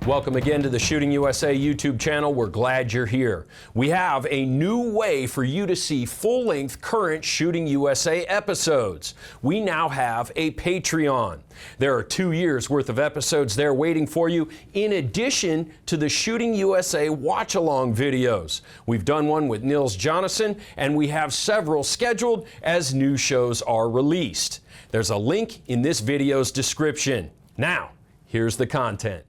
Welcome again to the Shooting USA YouTube channel. We're glad you're here. We have a new way for you to see full-length current Shooting USA episodes. We now have a Patreon. There are 2 years worth of episodes there waiting for you, in addition to the Shooting USA watch-along videos. We've done one with Nils Jonasson, and we have several scheduled as new shows are released. There's a link in this video's description. Now, here's the content.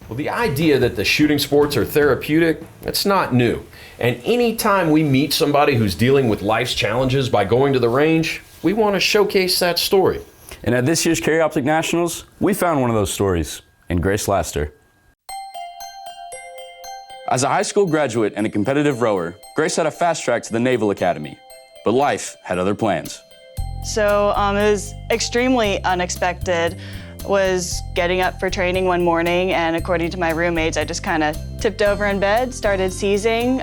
Well, the idea that the shooting sports are therapeutic, that's not new. And anytime we meet somebody who's dealing with life's challenges by going to the range, we want to showcase that story. And at this year's Carioptic Nationals, we found one of those stories in Grace Laster. As a high school graduate and a competitive rower, Grace had a fast track to the Naval Academy, but life had other plans. So it was extremely unexpected. Was getting up for training one morning, and according to my roommates, I just kind of tipped over in bed, started seizing.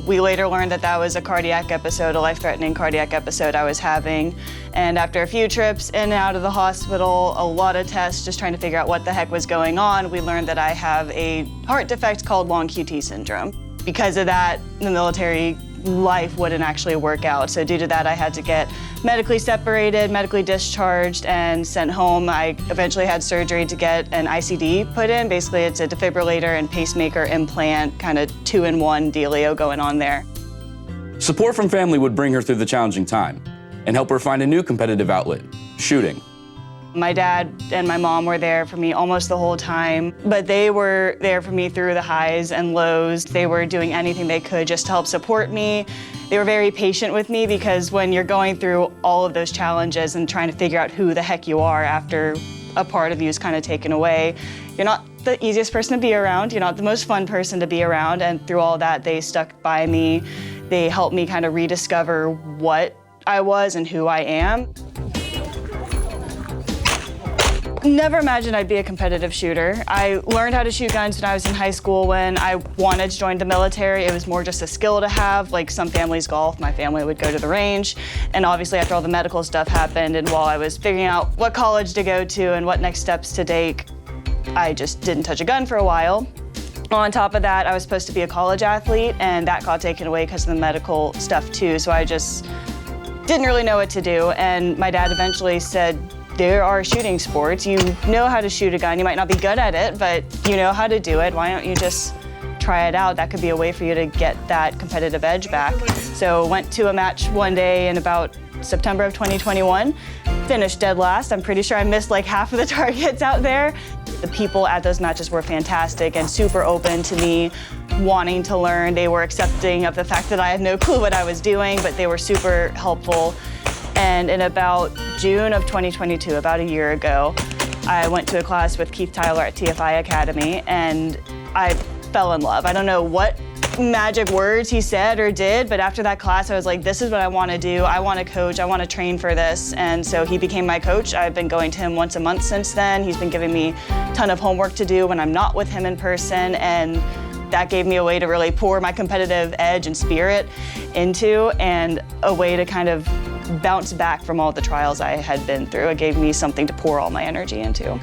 We later learned that that was a cardiac episode, a life-threatening cardiac episode I was having. And after a few trips in and out of the hospital, a lot of tests, just trying to figure out what the heck was going on, we learned that I have a heart defect called long QT syndrome. Because of that, the military life wouldn't actually work out. So due to that, I had to get medically separated, medically discharged, and sent home. I eventually had surgery to get an ICD put in. Basically, it's a defibrillator and pacemaker implant, kind of two-in-one dealio going on there. Support from family would bring her through the challenging time and help her find a new competitive outlet, shooting. My dad and my mom were there for me almost the whole time, but they were there for me through the highs and lows. They were doing anything they could just to help support me. They were very patient with me, because when you're going through all of those challenges and trying to figure out who the heck you are after a part of you is kind of taken away, you're not the easiest person to be around. You're not the most fun person to be around. And through all that, they stuck by me. They helped me kind of rediscover what I was and who I am. Never imagined I'd be a competitive shooter. I learned how to shoot guns when I was in high school. When I wanted to join the military, it was more just a skill to have. Like some families golf, my family would go to the range. And obviously after all the medical stuff happened, and while I was figuring out what college to go to and what next steps to take, I just didn't touch a gun for a while. On top of that, I was supposed to be a college athlete, and that got taken away because of the medical stuff too. So I just didn't really know what to do. And my dad eventually said, there are shooting sports. You know how to shoot a gun. You might not be good at it, but you know how to do it. Why don't you just try it out? That could be a way for you to get that competitive edge back. So went to a match one day in about September of 2021, finished dead last. I'm pretty sure I missed like half of the targets out there. The people at those matches were fantastic and super open to me wanting to learn. They were accepting of the fact that I had no clue what I was doing, but they were super helpful. And in about June of 2022, about a year ago, I went to a class with Keith Tyler at TFI Academy, and I fell in love. I don't know what magic words he said or did, but after that class, I was like, this is what I want to do. I want to coach. I want to train for this. And so he became my coach. I've been going to him once a month since then. He's been giving me a ton of homework to do when I'm not with him in person, and that gave me a way to really pour my competitive edge and spirit into, and a way to kind of bounce back from all the trials I had been through. It gave me something to pour all my energy into.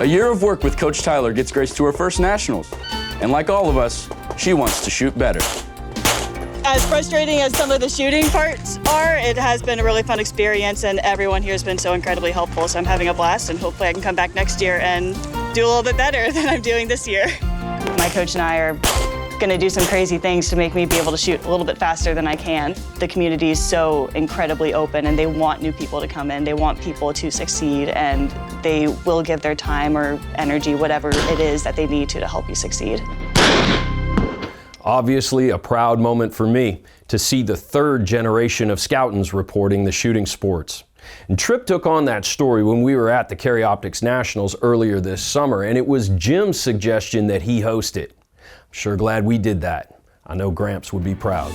A year of work with Coach Tyler gets Grace to her first nationals. And like all of us, she wants to shoot better. As frustrating as some of the shooting parts are, it has been a really fun experience, and everyone here has been so incredibly helpful. So I'm having a blast, and hopefully I can come back next year and do a little bit better than I'm doing this year. My coach and I are gonna do some crazy things to make me be able to shoot a little bit faster than I can. The community is so incredibly open, and they want new people to come in. They want people to succeed, and they will give their time or energy, whatever it is that they need to help you succeed. Obviously a proud moment for me to see the third generation of Scoutons reporting the shooting sports. And Tripp took on that story when we were at the Carioptics Nationals earlier this summer, and it was Jim's suggestion that he host it. I'm sure glad we did that. I know Gramps would be proud.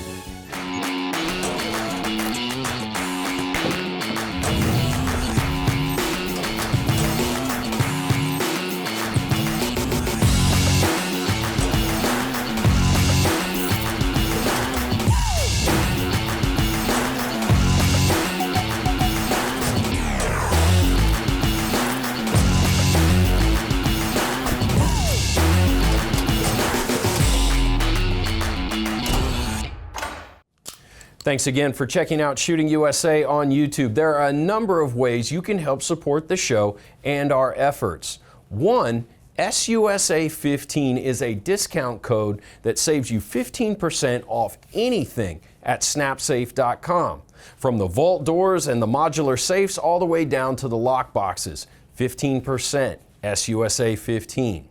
Thanks again for checking out Shooting USA on YouTube. There are a number of ways you can help support the show and our efforts. One, SUSA15 is a discount code that saves you 15% off anything at snapsafe.com. From the vault doors and the modular safes all the way down to the lock boxes. 15% SUSA15.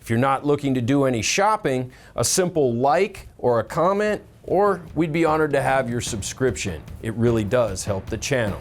If you're not looking to do any shopping, a simple like or a comment, or we'd be honored to have your subscription. It really does help the channel.